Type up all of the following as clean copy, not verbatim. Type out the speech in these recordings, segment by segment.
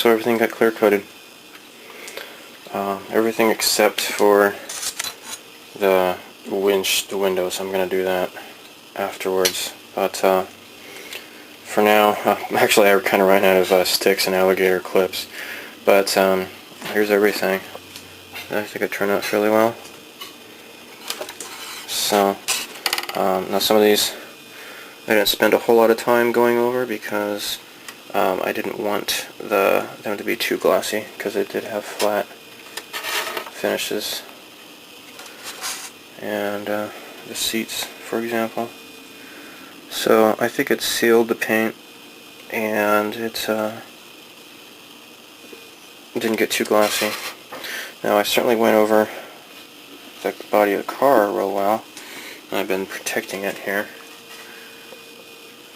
so everything got clear coated. Everything except for the windows. I'm going to do that afterwards. But for now, actually I kind of ran out of sticks and alligator clips. But here's everything. I think it turned out fairly well. So now some of these I didn't spend a whole lot of time going over because I didn't want them to be too glossy, because they did have flat finishes. And the seats, for example. So I think it sealed the paint, and it didn't get too glossy. Now I certainly went over the body of the car real well. I've been protecting it here.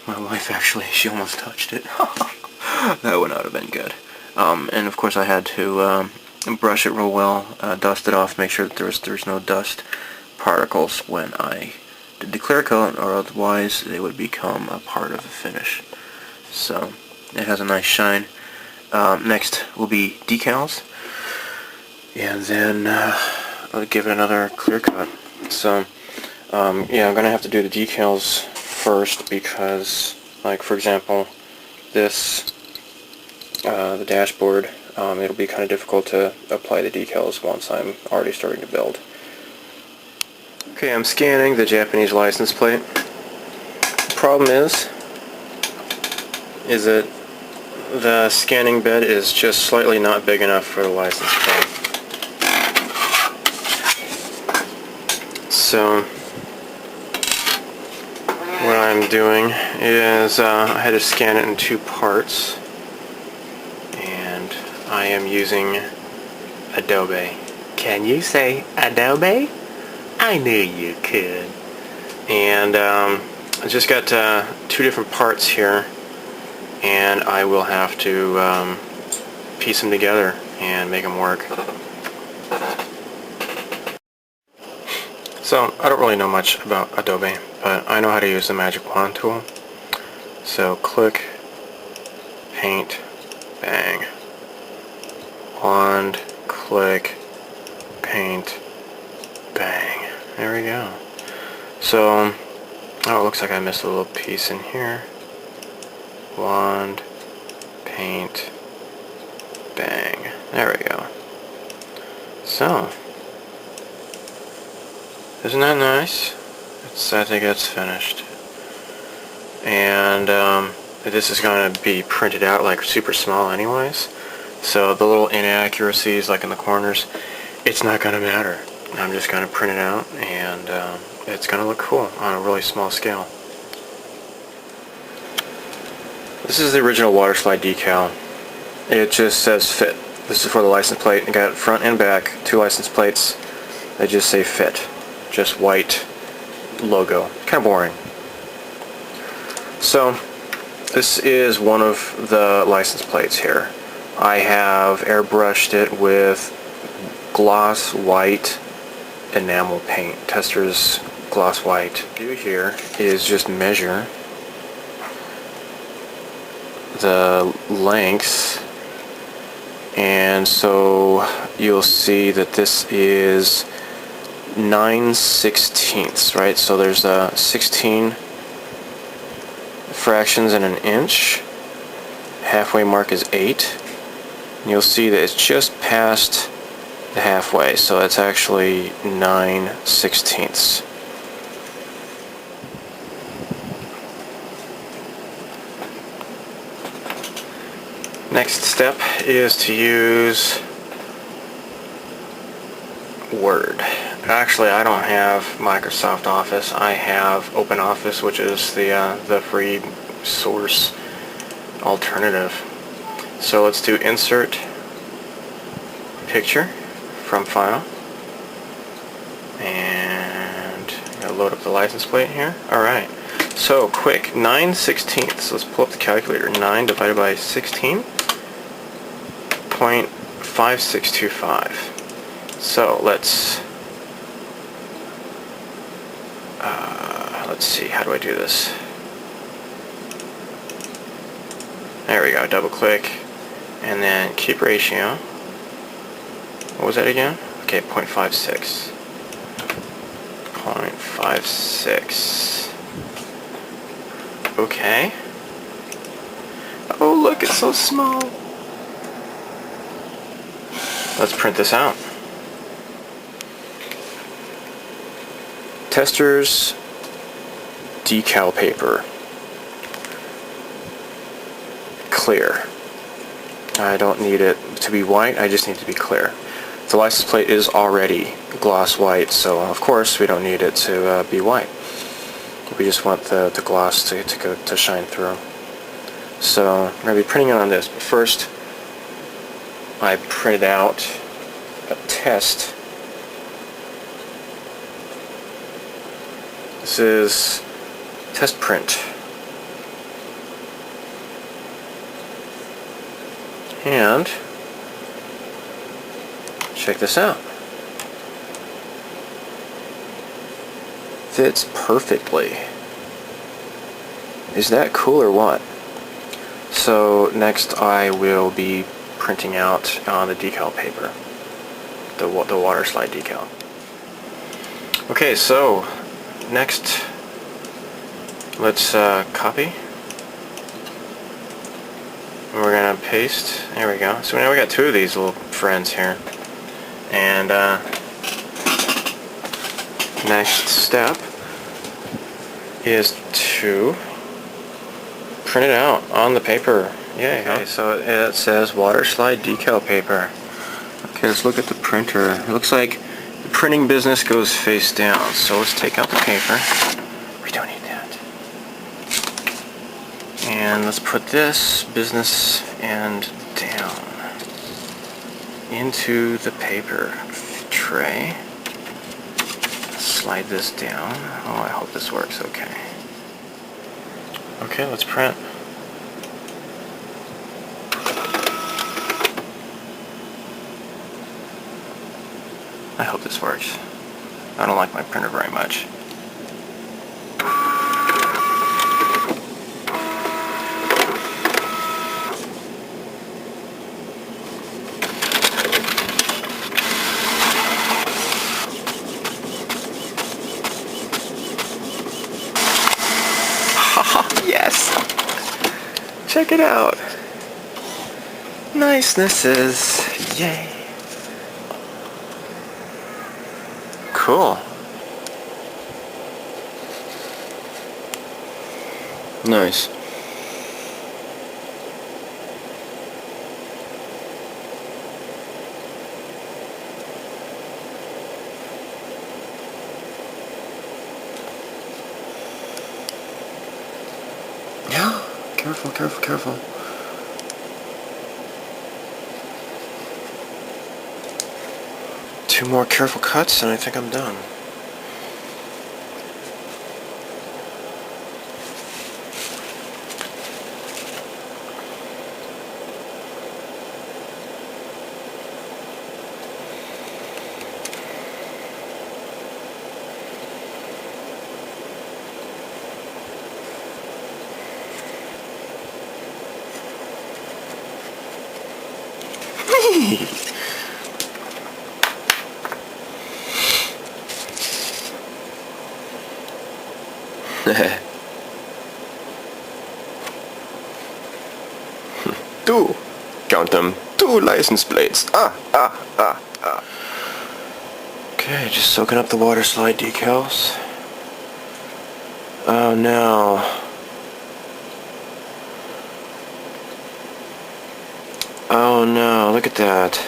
My wife actually, she almost touched it. That would not have been good. And of course I had to brush it real well, dust it off, make sure that there's no dust particles when I did the clear coat, or otherwise they would become a part of the finish. So it has a nice shine. Next will be decals, and then I'll give it another clear coat. So yeah, I'm gonna have to do the decals first because, like, for example, this the dashboard, it'll be kind of difficult to apply the decals once I'm already starting to build. Okay, I'm scanning the Japanese license plate. The problem is that the scanning bed is just slightly not big enough for the license plate. So what I'm doing is I had to scan it in two parts, and I am using Adobe. Can you say Adobe? I knew you could. And I just got two different parts here, and I will have to piece them together and make them work. So I don't really know much about Adobe, but I know how to use the magic wand tool. So click, paint, bang. Wand, click, paint, bang. There we go. So, oh, it looks like I missed a little piece in here. Wand, paint, bang. There we go. So, isn't that nice? I think it's finished. And this is going to be printed out like super small anyways. So the little inaccuracies like in the corners, it's not going to matter. I'm just going to print it out, and it's going to look cool on a really small scale. This is the original waterslide decal. It just says fit. This is for the license plate. I got front and back, two license plates. They just say fit. Just white logo. Kind of boring. So this is one of the license plates here. I have airbrushed it with gloss white enamel paint, Tester's gloss white. What I do here is just measure the length, and so you'll see that this is 9/16, right? So there's 16 fractions in an inch. Halfway mark is 8. And you'll see that it's just past the halfway, so it's actually 9/16. Next step is to use Word. Actually, I don't have Microsoft Office. I have OpenOffice, which is the free source alternative. So let's do Insert Picture from File, and I'm gonna load up the license plate here. Alright, so quick, 9/16. Let's pull up the calculator. 9 divided by 16, 0.5625. So let's see, how do I do this? There we go, double click, And then keep ratio. What was that again? Okay, 0.56. 0.56. Okay. Oh, look, it's so small. Let's print this out. Tester's decal paper. Clear. I don't need it to be white, I just need it to be clear. The license plate is already gloss white, so of course we don't need it to be white. We just want the gloss to shine through. So I'm going to be printing it on this, but first I printed out a test. This is test print. And check this out. Fits perfectly. Is that cool or what? So next I will be printing out on the decal paper, the water slide decal. Okay, so next let's copy. We're gonna paste. There we go. So now we got two of these little friends here. And next step is to print it out on the paper. Yay. Okay, so it says water slide decal paper. Okay, let's look at the printer. It looks like the printing business goes face down. So let's take out the paper. We don't need that. And let's put this business end down into the paper tray. Slide this down. Oh, I hope this works okay. Okay, let's print. I hope this works. I don't like my printer very much. Yes! Check it out! Nicenesses! Yay! Cool. Nice. Yeah, careful, careful, careful. Two more careful cuts and I think I'm done. Two. Count them. 2 license plates. Okay, just soaking up the water slide decals. Oh no. Oh no, look at that.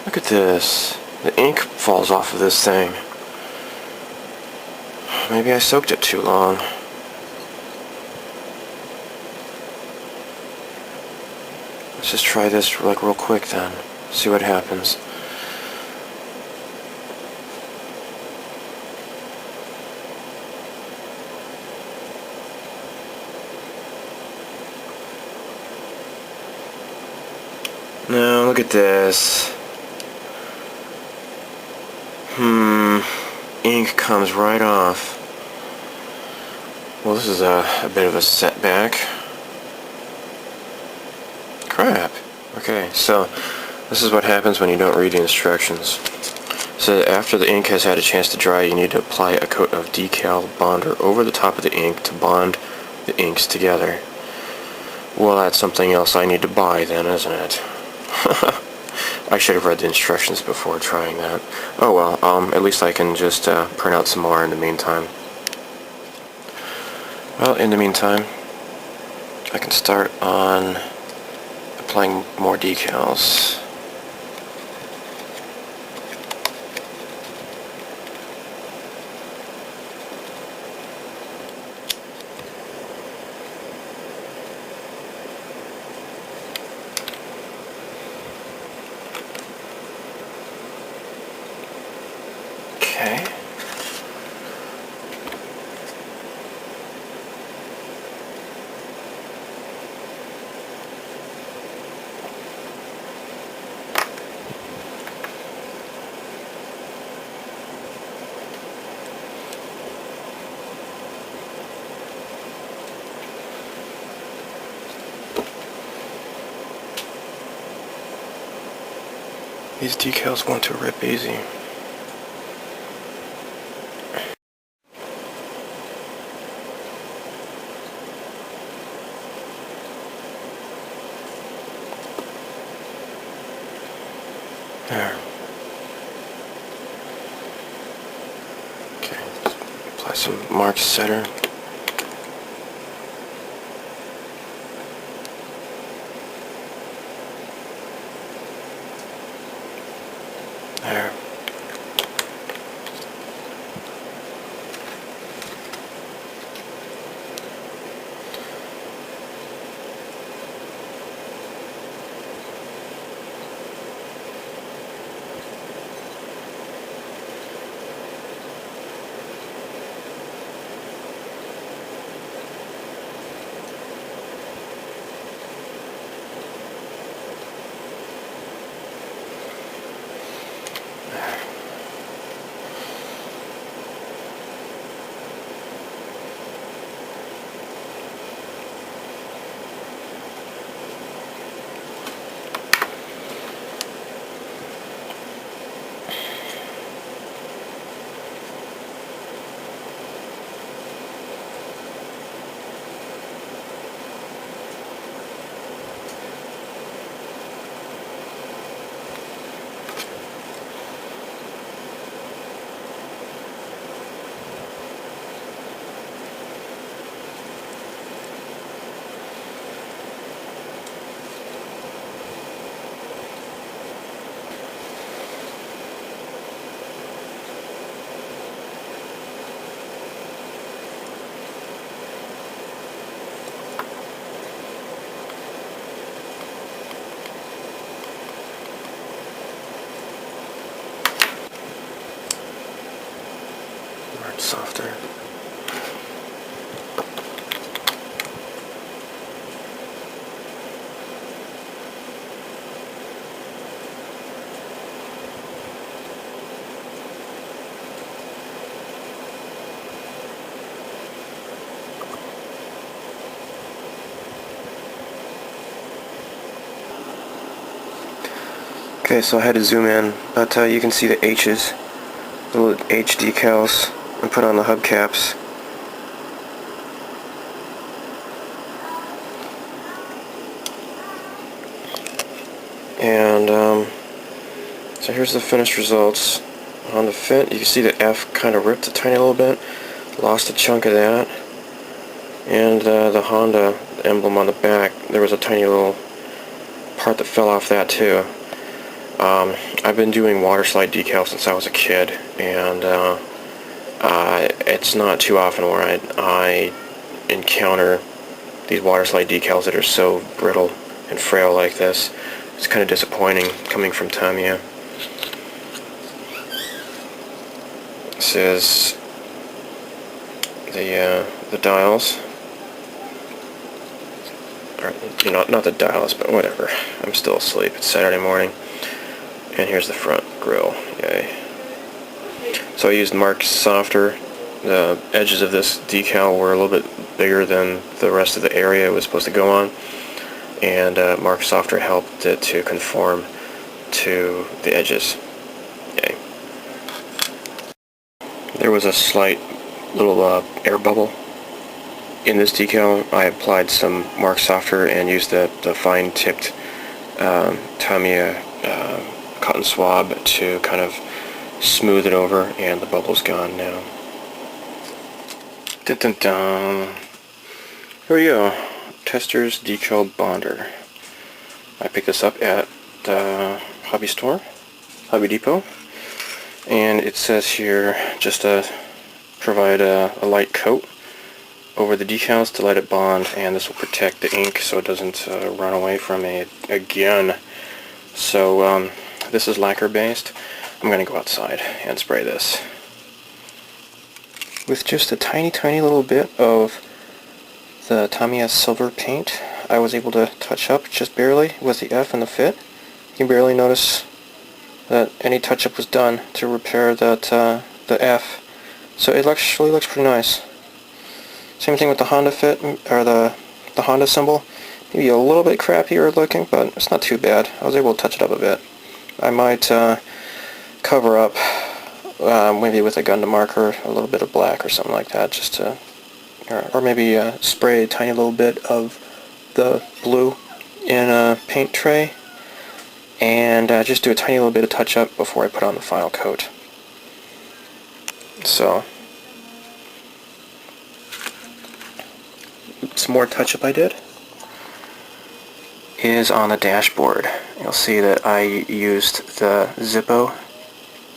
Look at this. The ink falls off of this thing. Maybe I soaked it too long. Let's just try this like real quick then. See what happens. Now look at this. Ink comes right off. Well, this is a bit of a setback. Okay, so this is what happens when you don't read the instructions. So after the ink has had a chance to dry, you need to apply a coat of decal bonder over the top of the ink to bond the inks together. Well, that's something else I need to buy then, isn't it? I should have read the instructions before trying that. Oh well, at least I can just print out some more in the meantime. Well, in the meantime, I can start on applying more decals. Okay. These decals want to rip easy. There. Okay, apply some Mark Setter. There. Mark softer. Okay, so I had to zoom in, but you can see the H's, the little H decals, and put on the hubcaps. And so here's the finished results. On the Fit, you can see the F kind of ripped a tiny little bit, lost a chunk of that, and the Honda emblem on the back, there was a tiny little part that fell off that too. I've been doing waterslide decals since I was a kid, and it's not too often where I encounter these waterslide decals that are so brittle and frail like this. It's kind of disappointing coming from Tamiya. This is the dials. Or, not the dials, but whatever. I'm still asleep. It's Saturday morning. And here's the front grille. Yay. So I used Mark Softer. The edges of this decal were a little bit bigger than the rest of the area it was supposed to go on. and Mark Softer helped it to conform to the edges. Yay. There was a slight little air bubble in this decal. I applied some Mark Softer and used the fine-tipped Tamiya cotton swab to kind of smooth it over, and the bubble's gone now. Dun dun dun. Here we go. Testors Decal Bonder. I picked this up at the Hobby Depot, and it says here just to provide a light coat over the decals to let it bond, and this will protect the ink so it doesn't run away from me again. So this is lacquer based. I'm going to go outside and spray this with just a tiny little bit of the Tamiya silver paint. I was able to touch up just barely with the F and the Fit. You can barely notice that any touch-up was done to repair that the F. So it actually looks pretty nice. Same thing with the Honda Fit, or the Honda symbol. Maybe a little bit crappier looking, but it's not too bad. I was able to touch it up a bit. I might cover up maybe with a Gundam marker, a little bit of black or something like that, just to, or maybe spray a tiny little bit of the blue in a paint tray, and just do a tiny little bit of touch-up before I put on the final coat. So, some more touch-up I did is on the dashboard. You'll see that I used the Zippo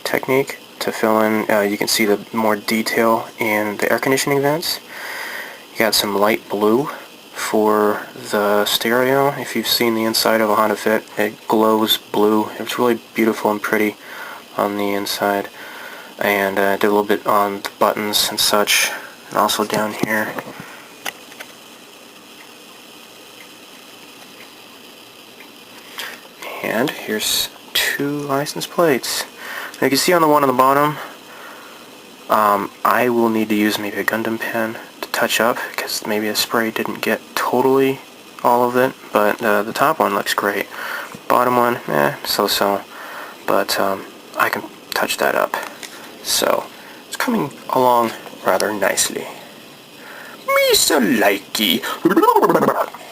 technique to fill in. You can see the more detail in the air conditioning vents. You got some light blue for the stereo. If you've seen the inside of a Honda Fit, it glows blue. It's really beautiful and pretty on the inside. And I did a little bit on the buttons and such, and also down here. And here's 2 license plates. Now you can see on the one on the bottom, I will need to use maybe a Gundam pen to touch up, because maybe the spray didn't get totally all of it, but the top one looks great. Bottom one, so-so, but I can touch that up. So, it's coming along rather nicely. Me so likey.